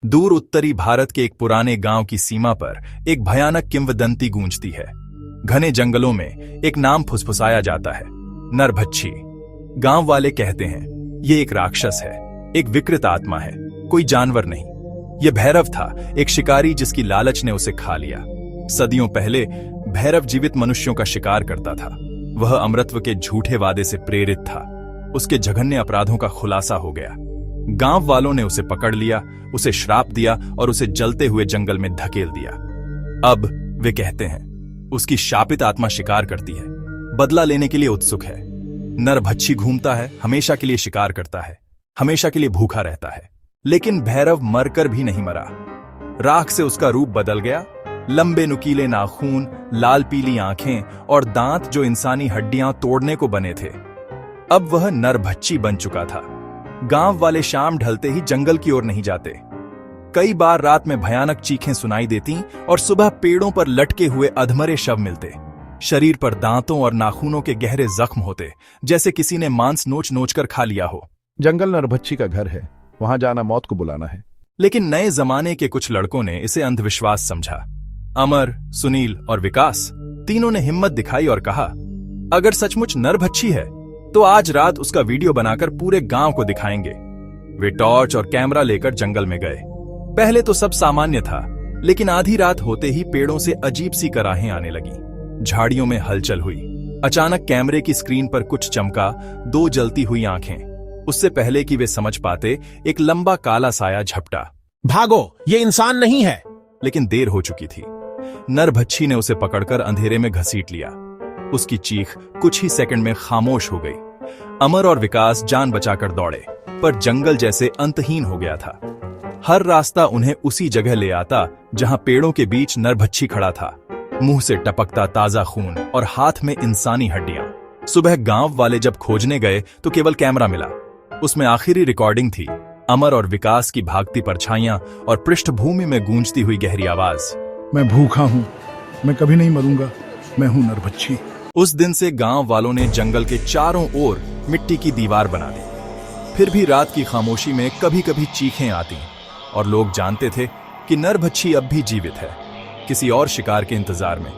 दूर उत्तरी भारत के एक पुराने गांव की सीमा पर एक भयानक किंवदंती गूंजती है। घने जंगलों में एक नाम फुसफुसाया जाता है, नरभक्षी। गांव वाले कहते हैं ये एक राक्षस है, एक विकृत आत्मा है, कोई जानवर नहीं। यह भैरव था, एक शिकारी जिसकी लालच ने उसे खा लिया। सदियों पहले भैरव जीवित मनुष्यों का शिकार करता था। वह अमरत्व के झूठे वादे से प्रेरित था। उसके जघन्य अपराधों का खुलासा हो गया। गांव वालों ने उसे पकड़ लिया, उसे श्राप दिया और उसे जलते हुए जंगल में धकेल दिया। अब वे कहते हैं उसकी शापित आत्मा शिकार करती है, बदला लेने के लिए उत्सुक है। नरभक्षी घूमता है, हमेशा के लिए शिकार करता है, हमेशा के लिए भूखा रहता है। लेकिन भैरव मरकर भी नहीं मरा। राख से उसका रूप बदल गया। लंबे नुकीले नाखून, लाल पीली आंखें और दांत जो इंसानी हड्डियां तोड़ने को बने थे। अब वह नरभक्षी बन चुका था। गांव वाले शाम ढलते ही जंगल की ओर नहीं जाते। कई बार रात में भयानक चीखें सुनाई देती और सुबह पेड़ों पर लटके हुए अधमरे शव मिलते। शरीर पर दांतों और नाखूनों के गहरे जख्म होते, जैसे किसी ने मांस नोच नोच कर खा लिया हो। जंगल नरभक्षी का घर है, वहां जाना मौत को बुलाना है। लेकिन नए जमाने के कुछ लड़कों ने इसे अंधविश्वास समझा। अमर, सुनील और विकास तीनों ने हिम्मत दिखाई और कहा, अगर सचमुच नरभक्षी है तो आज रात उसका वीडियो बनाकर पूरे गांव को दिखाएंगे। वे टॉर्च और कैमरा लेकर जंगल में गए। पहले तो सब सामान्य था, लेकिन आधी रात होते ही पेड़ों से अजीब सी कराहें आने लगी। झाड़ियों में हलचल हुई। अचानक कैमरे की स्क्रीन पर कुछ चमका, दो जलती हुई आंखें। उससे पहले कि वे समझ पाते, एक लंबा काला साया झपटा। भागो, ये इंसान नहीं है। लेकिन देर हो चुकी थी। नरभक्षी ने उसे पकड़कर अंधेरे में घसीट लिया। उसकी चीख कुछ ही सेकंड में खामोश हो गई। अमर और विकास जान बचाकर दौड़े, पर जंगल जैसे अंतहीन हो गया था। हर रास्ता उन्हें उसी जगह ले आता जहां पेड़ों के बीच नरभक्षी खड़ा था, मुंह से टपकता ताजा खून और हाथ में इंसानी हड्डियां। सुबह गांव वाले जब खोजने गए तो केवल कैमरा मिला। उसमें आखिरी रिकॉर्डिंग थी, अमर और विकास की भागती परछाइयां और पृष्ठभूमि में गूंजती हुई गहरी आवाज, मैं भूखा हूं, मैं कभी नहीं मरूंगा, मैं हूं नरभक्षी। उस दिन से गांव वालों ने जंगल के चारों ओर मिट्टी की दीवार बना दी। फिर भी रात की खामोशी में कभी कभी चीखें आती और लोग जानते थे कि नरभक्षी अब भी जीवित है, किसी और शिकार के इंतजार में।